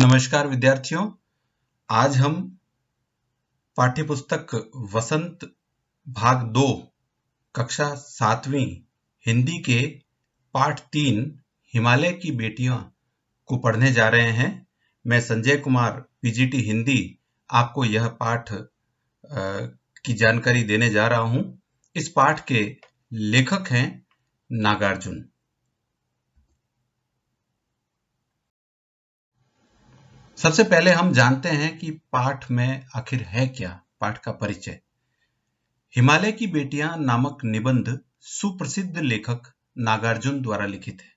नमस्कार विद्यार्थियों, आज हम पाठ्यपुस्तक वसंत भाग 2 कक्षा 7वीं हिंदी के पाठ 3 हिमालय की बेटियां को पढ़ने जा रहे हैं। मैं संजय कुमार पीजीटी हिंदी आपको यह पाठ की जानकारी देने जा रहा हूं। इस पाठ के लेखक हैं नागार्जुन। सबसे पहले हम जानते हैं कि पाठ में आखिर है क्या। पाठ का परिचय। हिमालय की बेटियां नामक निबंध सुप्रसिद्ध लेखक नागार्जुन द्वारा लिखित है।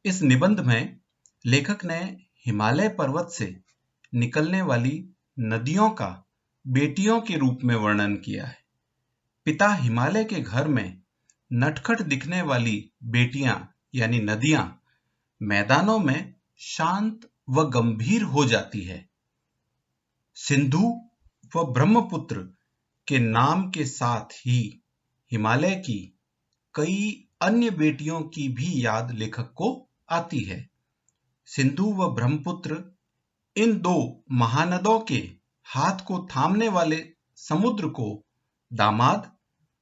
इस निबंध में लेखक ने हिमालय पर्वत से निकलने वाली नदियों का बेटियों के रूप में वर्णन किया है। पिता हिमालय के घर में नटखट दिखने वाली बेटियां यानी नदियां मैदानों में शांत व गंभीर हो जाती है। सिंधु व ब्रह्मपुत्र के नाम के साथ ही हिमालय की कई अन्य बेटियों की भी याद लेखक को आती है। सिंधु व ब्रह्मपुत्र इन दो महानदों के हाथ को थामने वाले समुद्र को दामाद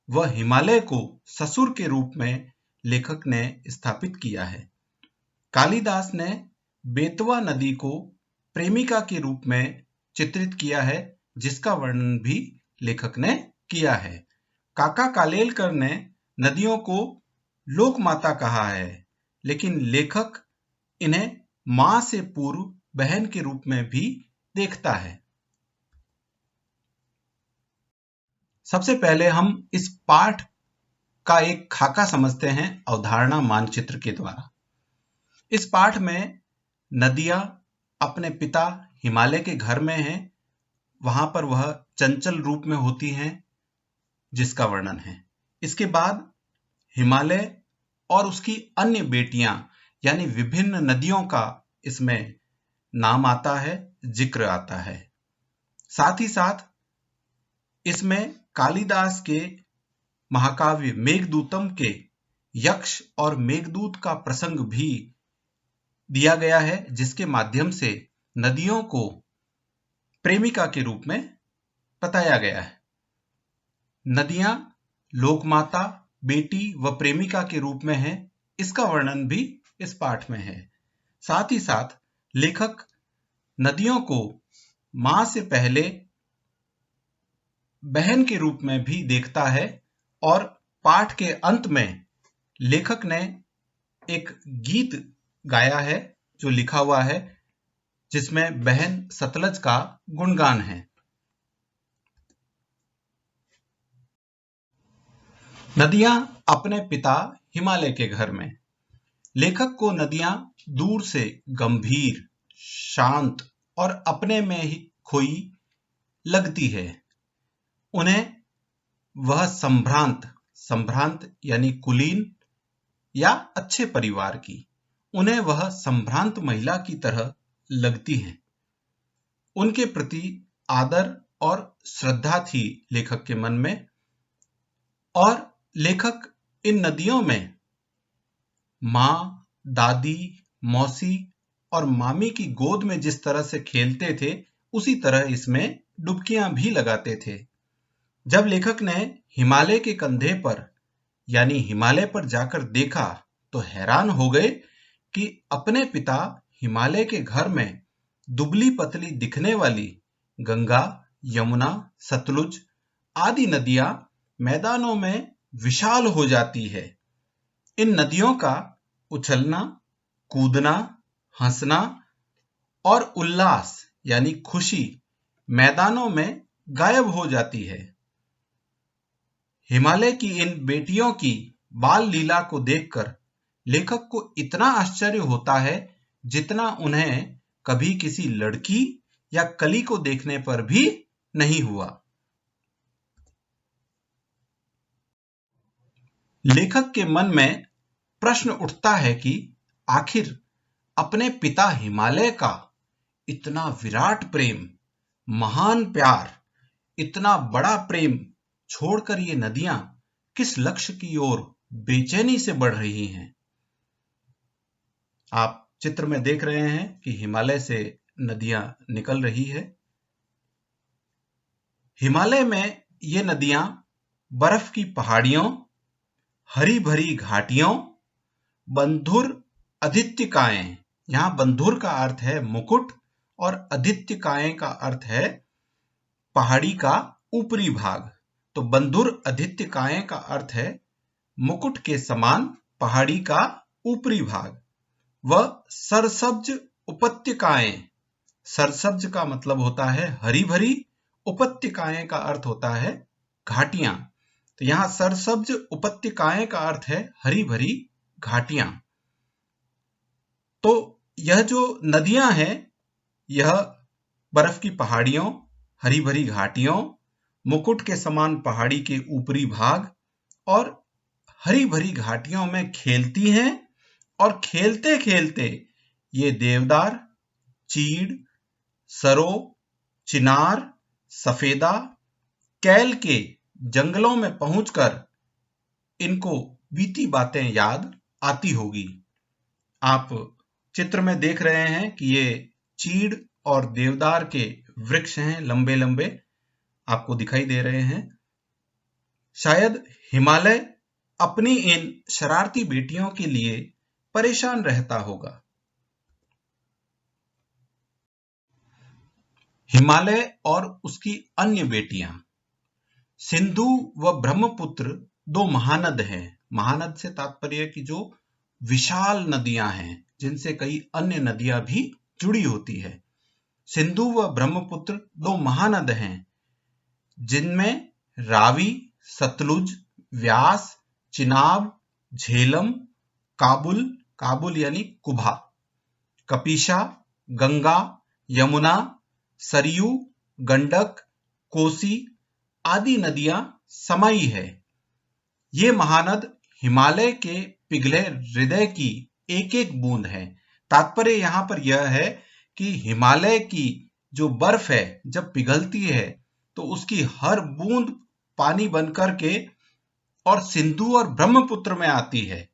व हिमालय को ससुर के रूप में लेखक ने स्थापित किया है। कालिदास ने बेतवा नदी को प्रेमिका के रूप में चित्रित किया है, जिसका वर्णन भी लेखक ने किया है। काका कालेलकर ने नदियों को लोकमाता कहा है, लेकिन लेखक इन्हें मां से पूर्व बहन के रूप में भी देखता है। सबसे पहले हम इस पाठ का एक खाका समझते हैं अवधारणा मानचित्र के द्वारा। इस पाठ में नदियां अपने पिता हिमालय के घर में हैं। वहां पर वह चंचल रूप में होती हैं, जिसका वर्णन है। इसके बाद हिमालय और उसकी अन्य बेटियां यानी विभिन्न नदियों का इसमें नाम आता है, जिक्र आता है। साथ ही साथ इसमें कालिदास के महाकाव्य मेघदूतम के यक्ष और मेघदूत का प्रसंग भी दिया गया है, जिसके माध्यम से नदियों को प्रेमिका के रूप में बताया गया है। नदियां लोकमाता, बेटी व प्रेमिका के रूप में है, इसका वर्णन भी इस पाठ में है। साथ ही साथ लेखक नदियों को मां से पहले बहन के रूप में भी देखता है और पाठ के अंत में लेखक ने एक गीत गाया है जो लिखा हुआ है, जिसमें बहन सतलज का गुणगान है। नदियां अपने पिता हिमालय के घर में। लेखक को नदियां दूर से गंभीर, शांत और अपने में ही खोई लगती है। उन्हें वह संभ्रांत यानी कुलीन या अच्छे परिवार की, उन्हें वह संभ्रांत महिला की तरह लगती हैं। उनके प्रति आदर और श्रद्धा थी लेखक के मन में, और लेखक इन नदियों में मां, दादी, मौसी और मामी की गोद में जिस तरह से खेलते थे, उसी तरह इसमें डुबकियां भी लगाते थे। जब लेखक ने हिमालय के कंधे पर यानी हिमालय पर जाकर देखा तो हैरान हो गए कि अपने पिता हिमालय के घर में दुबली पतली दिखने वाली गंगा, यमुना, सतलुज आदि नदियां मैदानों में विशाल हो जाती है। इन नदियों का उछलना, कूदना, हंसना और उल्लास यानी खुशी मैदानों में गायब हो जाती है। हिमालय की इन बेटियों की बाल लीला को देखकर लेखक को इतना आश्चर्य होता है जितना उन्हें कभी किसी लड़की या कली को देखने पर भी नहीं हुआ। लेखक के मन में प्रश्न उठता है कि आखिर अपने पिता हिमालय का इतना विराट प्रेम, महान प्यार, इतना बड़ा प्रेम छोड़कर ये नदियां किस लक्ष्य की ओर बेचैनी से बढ़ रही हैं। आप चित्र में देख रहे हैं कि हिमालय से नदियां निकल रही है। हिमालय में ये नदियां बर्फ की पहाड़ियों, हरी भरी घाटियों, बंधुर आदित्यकाएं, यहां बंधुर का अर्थ है मुकुट और आदित्यकाएं का अर्थ है पहाड़ी का ऊपरी भाग। तो बंधुर आदित्यकाएं का अर्थ है मुकुट के समान पहाड़ी का ऊपरी भाग। वह सरसब्ज उपत्यकाएं, सरसब्ज का मतलब होता है हरी भरी, उपत्यकाएं का अर्थ होता है घाटियां। तो यहां सरसब्ज उपत्यकाएं का अर्थ है हरी भरी घाटियां। तो यह जो नदियां हैं, यह बर्फ की पहाड़ियों, हरी भरी घाटियों, मुकुट के समान पहाड़ी के ऊपरी भाग और हरी भरी घाटियों में खेलती हैं। और खेलते खेलते ये देवदार, चीड़, सरो, चिनार, सफेदा, कैल के जंगलों में पहुंचकर इनको बीती बातें याद आती होगी। आप चित्र में देख रहे हैं कि ये चीड़ और देवदार के वृक्ष हैं, लंबे लंबे आपको दिखाई दे रहे हैं। शायद हिमालय अपनी इन शरारती बेटियों के लिए परेशान रहता होगा। हिमालय और उसकी अन्य बेटियां। सिंधु व ब्रह्मपुत्र दो महानद हैं। महानद से तात्पर्य कि जो विशाल नदियां हैं, जिनसे कई अन्य नदियां भी जुड़ी होती है। सिंधु व ब्रह्मपुत्र दो महानद हैं, जिनमें रावी, सतलुज, व्यास, चिनाब, झेलम, काबुल, काबुल यानी कुभा, कपिशा, गंगा, यमुना, सरयू, गंडक, कोसी आदि नदियां समाई है। ये महानद हिमालय के पिघले हृदय की एक एक बूंद है। तात्पर्य यहां पर यह है कि हिमालय की जो बर्फ है जब पिघलती है तो उसकी हर बूंद पानी बनकर के और सिंधु और ब्रह्मपुत्र में आती है,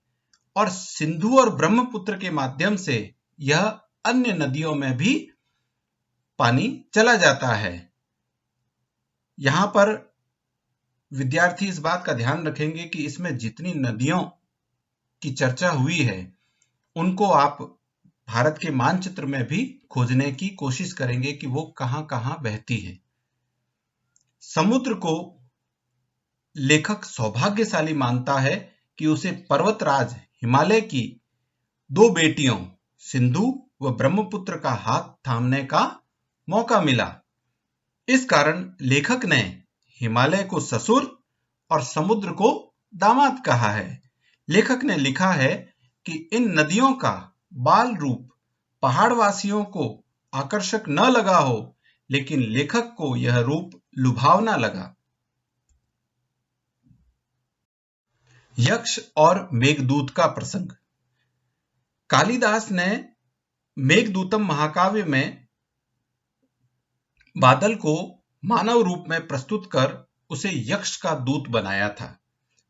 और सिंधु और ब्रह्मपुत्र के माध्यम से यह अन्य नदियों में भी पानी चला जाता है। यहां पर विद्यार्थी इस बात का ध्यान रखेंगे कि इसमें जितनी नदियों की चर्चा हुई है उनको आप भारत के मानचित्र में भी खोजने की कोशिश करेंगे कि वो कहां कहां बहती है। समुद्र को लेखक सौभाग्यशाली मानता है कि उसे पर्वतराज हिमालय की दो बेटियों सिंधु व ब्रह्मपुत्र का हाथ थामने का मौका मिला। इस कारण लेखक ने हिमालय को ससुर और समुद्र को दामाद कहा है। लेखक ने लिखा है कि इन नदियों का बाल रूप पहाड़वासियों को आकर्षक न लगा हो, लेकिन लेखक को यह रूप लुभावना लगा। यक्ष और मेघदूत का प्रसंग। कालिदास ने मेघदूतम महाकाव्य में बादल को मानव रूप में प्रस्तुत कर उसे यक्ष का दूत बनाया था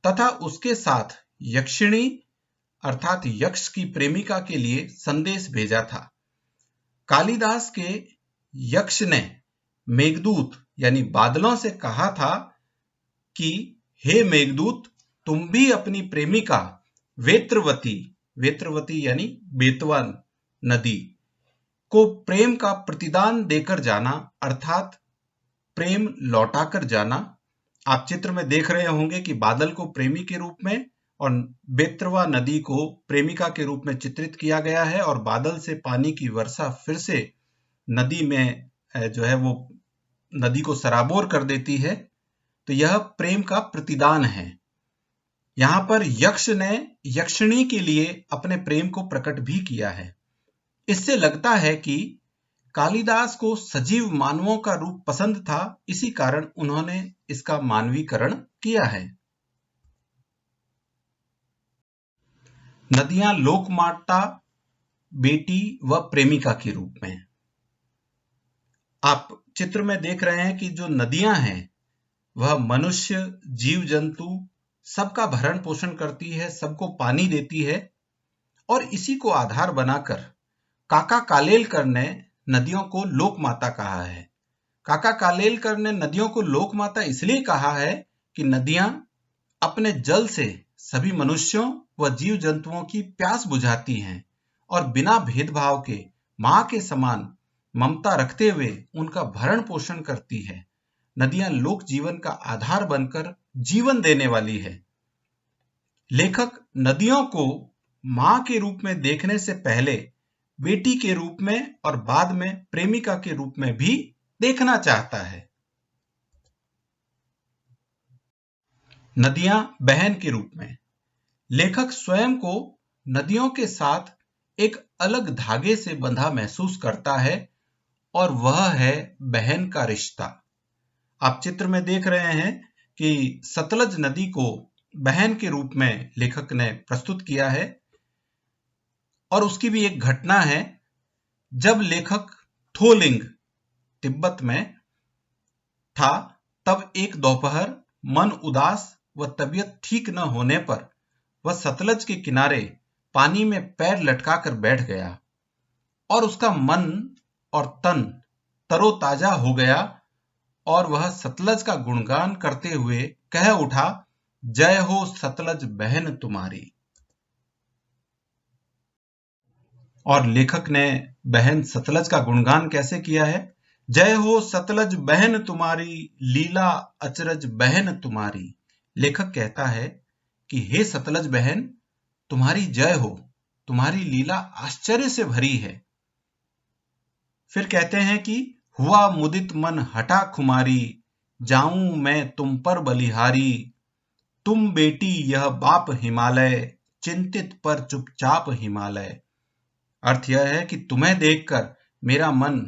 तथा उसके साथ यक्षिणी अर्थात यक्ष की प्रेमिका के लिए संदेश भेजा था। कालिदास के यक्ष ने मेघदूत यानी बादलों से कहा था कि हे मेघदूत, तुम भी अपनी प्रेमिका वेत्रवती, वेत्रवती यानी बेतवा नदी को प्रेम का प्रतिदान देकर जाना, अर्थात प्रेम लौटाकर जाना। आप चित्र में देख रहे होंगे कि बादल को प्रेमी के रूप में और बेतवा नदी को प्रेमिका के रूप में चित्रित किया गया है, और बादल से पानी की वर्षा फिर से नदी में जो है वो नदी को सराबोर कर देती है। तो यह प्रेम का प्रतिदान है। यहां पर यक्ष ने यक्षिणी के लिए अपने प्रेम को प्रकट भी किया है। इससे लगता है कि कालिदास को सजीव मानवों का रूप पसंद था, इसी कारण उन्होंने इसका मानवीकरण किया है। नदियां लोकमाता, बेटी व प्रेमिका के रूप में। आप चित्र में देख रहे हैं कि जो नदियां हैं वह मनुष्य, जीव जंतु सबका भरण पोषण करती है, सबको पानी देती है, और इसी को आधार बनाकर काका कालेलकर ने नदियों को लोक माता कहा है। काका कालेलकर ने नदियों को लोक माता इसलिए कहा है कि नदियां अपने जल से सभी मनुष्यों व जीव जंतुओं की प्यास बुझाती हैं और बिना भेदभाव के मां के समान ममता रखते हुए उनका भरण पोषण करती है। नदियां लोक जीवन का आधार बनकर जीवन देने वाली है। लेखक नदियों को मां के रूप में देखने से पहले बेटी के रूप में और बाद में प्रेमिका के रूप में भी देखना चाहता है। नदियां बहन के रूप में लेखक स्वयं को नदियों के साथ एक अलग धागे से बंधा महसूस करता है और वह है बहन का रिश्ता। आप चित्र में देख रहे हैं कि सतलज नदी को बहन के रूप में लेखक ने प्रस्तुत किया है और उसकी भी एक घटना है। जब लेखक थोलिंग तिब्बत में था तब एक दोपहर मन उदास व तबीयत ठीक न होने पर वह सतलज के किनारे पानी में पैर लटकाकर बैठ गया और उसका मन और तन तरोताजा हो गया और वह सतलज का गुणगान करते हुए कह उठा, जय हो सतलज बहन तुम्हारी। और लेखक ने बहन सतलज का गुणगान कैसे किया है? जय हो सतलज बहन तुम्हारी, लीला अचरज बहन तुम्हारी। लेखक कहता है कि हे सतलज बहन, तुम्हारी जय हो, तुम्हारी लीला आश्चर्य से भरी है। फिर कहते हैं कि हुआ मुदित मन हटा खुमारी, जाऊं मैं तुम पर बलिहारी। तुम बेटी यह बाप हिमालय, चिंतित पर चुपचाप हिमालय। अर्थ यह है कि तुम्हें देखकर मेरा मन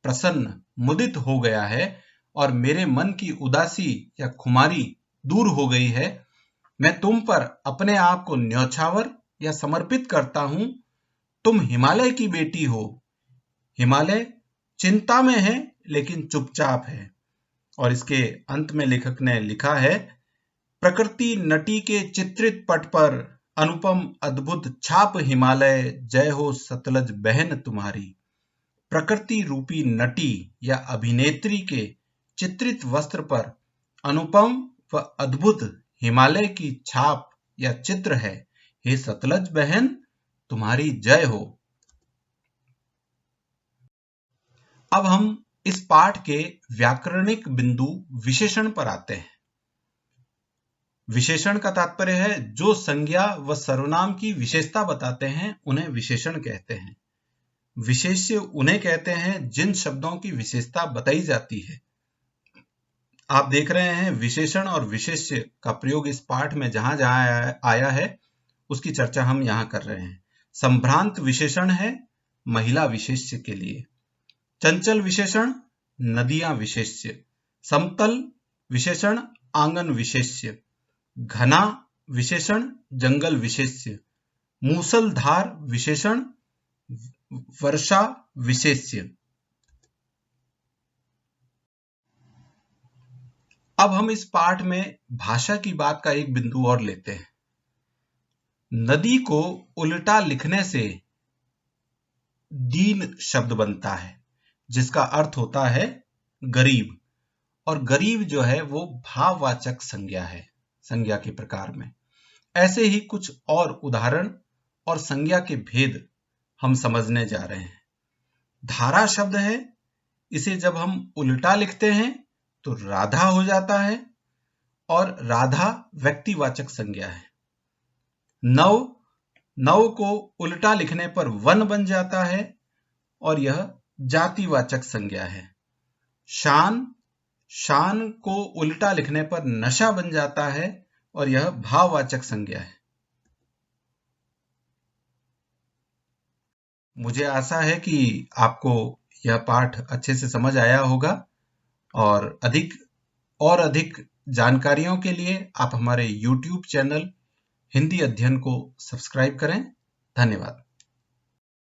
प्रसन्न मुदित हो गया है और मेरे मन की उदासी या खुमारी दूर हो गई है। मैं तुम पर अपने आप को न्यौछावर या समर्पित करता हूं। तुम हिमालय की बेटी हो। हिमालय चिंता में है लेकिन चुपचाप है। और इसके अंत में लेखक ने लिखा है, प्रकृति नटी के चित्रित पट पर अनुपम अद्भुत छाप हिमालय, जय हो सतलज बहन तुम्हारी। प्रकृति रूपी नटी या अभिनेत्री के चित्रित वस्त्र पर अनुपम व अद्भुत हिमालय की छाप या चित्र है। हे सतलज बहन, तुम्हारी जय हो। अब हम इस पाठ के व्याकरणिक बिंदु विशेषण पर आते हैं। विशेषण का तात्पर्य है जो संज्ञा व सर्वनाम की विशेषता बताते हैं उन्हें विशेषण कहते हैं। विशेष्य उन्हें कहते हैं जिन शब्दों की विशेषता बताई जाती है। आप देख रहे हैं विशेषण और विशेष्य का प्रयोग इस पाठ में जहां जहां आया है उसकी चर्चा हम यहां कर रहे हैं। संभ्रांत विशेषण है महिला विशेष्य के लिए। चंचल विशेषण नदियां विशेष्य। समतल विशेषण आंगन विशेष्य। घना विशेषण जंगल विशेष्य। मूसलधार विशेषण वर्षा विशेष्य। अब हम इस पाठ में भाषा की बात का एक बिंदु और लेते हैं। नदी को उल्टा लिखने से दीन शब्द बनता है जिसका अर्थ होता है गरीब। और गरीब जो है वो भाववाचक संज्ञा है संज्ञा के प्रकार में। ऐसे ही कुछ और उदाहरण और संज्ञा के भेद हम समझने जा रहे हैं। धारा शब्द है, इसे जब हम उल्टा लिखते हैं तो राधा हो जाता है और राधा व्यक्तिवाचक संज्ञा है। नव, नव को उल्टा लिखने पर वन बन जाता है और यह जातिवाचक संज्ञा है। शान, शान को उल्टा लिखने पर नशा बन जाता है और यह भाववाचक संज्ञा है। मुझे आशा है कि आपको यह पाठ अच्छे से समझ आया होगा और अधिक जानकारियों के लिए आप हमारे YouTube चैनल हिंदी अध्ययन को सब्सक्राइब करें। धन्यवाद।